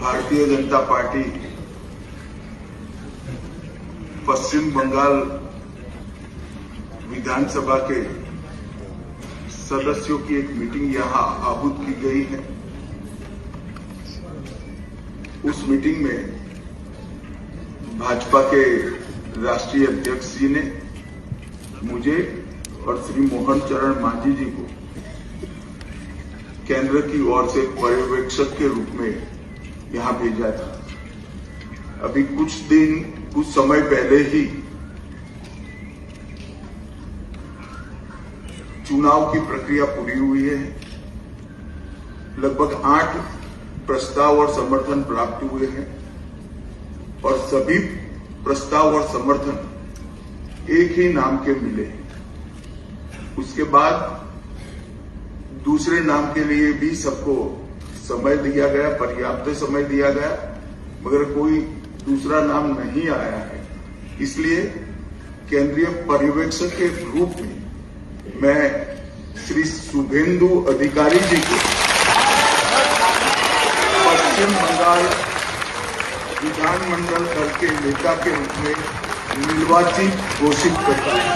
Bharatiya Janata party पश्चिम बंगाल विधानसभा के सदस्यों की एक मीटिंग यहां आहूत की गई है। उस मीटिंग में भाजपा के राष्ट्रीय अध्यक्ष जी ने मुझे और श्री मोहन चरण मांझी जी को केंद्र की ओर से पर्यवेक्षक के रूप में यहां भेजा था। अभी कुछ समय पहले ही चुनाव की प्रक्रिया पूरी हुई है। लगभग 8 प्रस्ताव और समर्थन प्राप्त हुए हैं और सभी प्रस्ताव और समर्थन एक ही नाम के मिले। उसके बाद दूसरे नाम के लिए भी सबको समय दिया गया, पर्याप्त समय दिया गया, मगर कोई दूसरा नाम नहीं आया है। इसलिए केंद्रीय पर्यवेक्षक के रूप में मैं श्री शुभेंदु अधिकारी जी को पश्चिम बंगाल विधानमंडल दल के नेता के रूप में निर्वाचित घोषित करता हूं।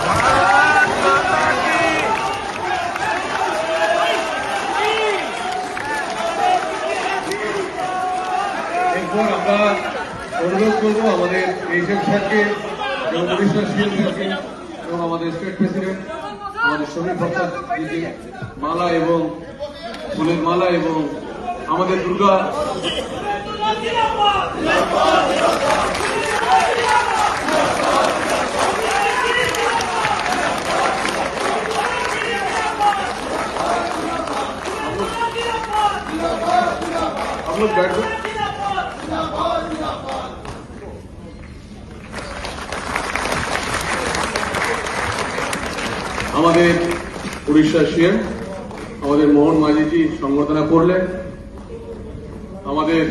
আমরা অনুরোধ করবো আমাদের এইচএম স্যারকে এবং উড়িষ্যার সিএম স্যারকে এবং আমাদের স্টেট প্রেসিডেন্ট আমাদের শ্রমিক ভট্টাচার্যকে মালা এবং ফুলের মালা এবং আমাদের দুর্গা हम लोग बैठ गए। আমাদের উড়িষ্যার সিএম আমাদের মোহন মাঝিজি সংবর্ধনা করলেন। আমাদের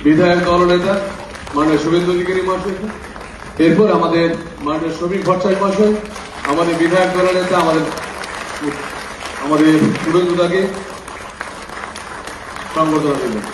বিধায়ক দলনেতা মাননীয় শুভেন্দু অধিকারী মহাশয়, এরপর আমাদের মাননীয় শ্রমিক ভট্টাচার্য মহাশয়, আমাদের বিধায়ক দলনেতা আমাদের শুভেন্দু দাকে সংবর্ধনা দিলেন।